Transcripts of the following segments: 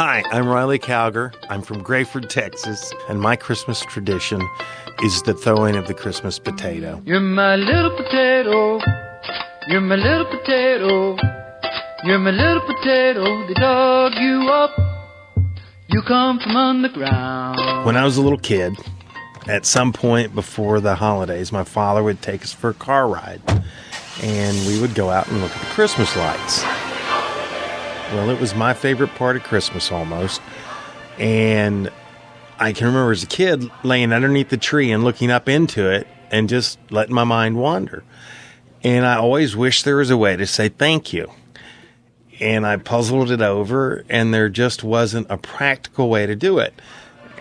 Hi, I'm Riley Calger. I'm from Grayford, Texas, and my Christmas tradition is the throwing of the Christmas potato. You're my little potato. You're my little potato. You're my little potato. They dug you up. You come from underground. When I was a little kid, at some point before the holidays, my father would take us for a car ride, and we would go out and look at the Christmas lights. Well, it was my favorite part of Christmas almost, and I can remember as a kid laying underneath the tree and looking up into it and just letting my mind wander. And I always wished there was a way to say thank you. And I puzzled it over, and there just wasn't a practical way to do it.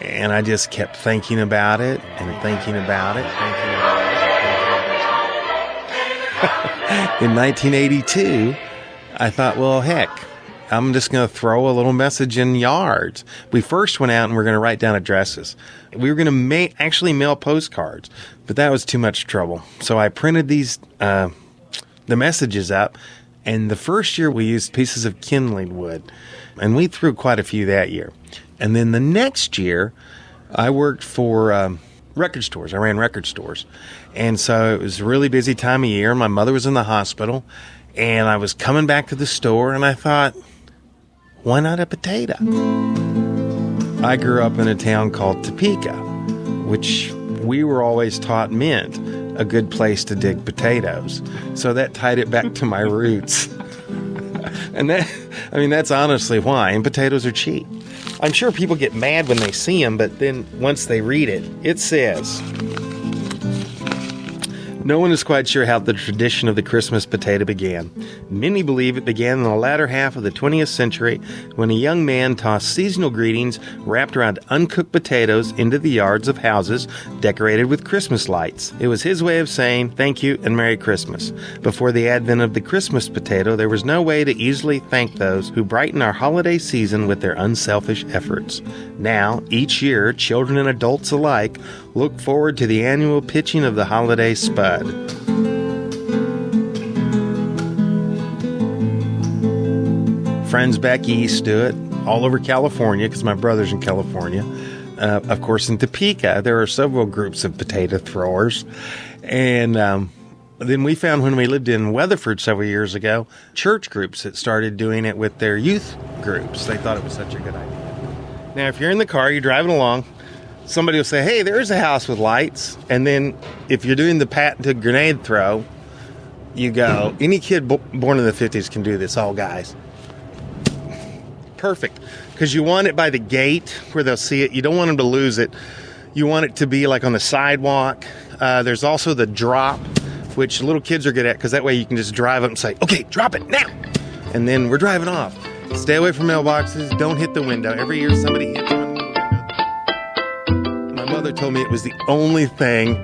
And I just kept thinking about it and thinking about it, thinking about it. In 1982, I thought, well, heck, I'm just going to throw a little message in yards. We first went out and we're going to write down addresses. We were going to actually mail postcards, but that was too much trouble. So I printed these, the messages up, and the first year we used pieces of kindling wood, and we threw quite a few that year. And then the next year, I worked for record stores. I ran record stores. And so it was a really busy time of year. My mother was in the hospital, and I was coming back to the store, and I thought, why not a potato? I grew up in a town called Topeka, which we were always taught meant a good place to dig potatoes. So that tied it back to my roots. And that's honestly why. And potatoes are cheap. I'm sure people get mad when they see them, but then once they read it, it says, no one is quite sure how the tradition of the Christmas potato began. Many believe it began in the latter half of the 20th century when a young man tossed seasonal greetings wrapped around uncooked potatoes into the yards of houses decorated with Christmas lights. It was his way of saying thank you and Merry Christmas. Before the advent of the Christmas potato, there was no way to easily thank those who brighten our holiday season with their unselfish efforts. Now, each year, children and adults alike look forward to the annual pitching of the holiday spud. Friends back east do it all over California because my brother's in California. Of course, in Topeka, there are several groups of potato throwers. And then we found when we lived in Weatherford several years ago, church groups that started doing it with their youth groups. They thought it was such a good idea. Now, if you're in the car, you're driving along, somebody will say, hey, there's a house with lights. And then if you're doing the patented grenade throw, you go, any kid born in the 50s can do this, all guys. Perfect. Because you want it by the gate where they'll see it. You don't want them to lose it. You want it to be like on the sidewalk. There's also the drop, which little kids are good at, because that way you can just drive up and say, okay, drop it now. And then we're driving off. Stay away from mailboxes. Don't hit the window. Every year somebody hits one window. My mother told me it was the only thing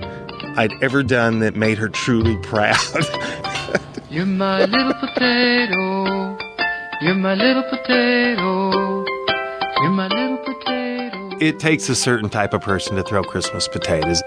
I'd ever done that made her truly proud. You're my little potato. You're my little potato. You're my little potato. It takes a certain type of person to throw Christmas potatoes.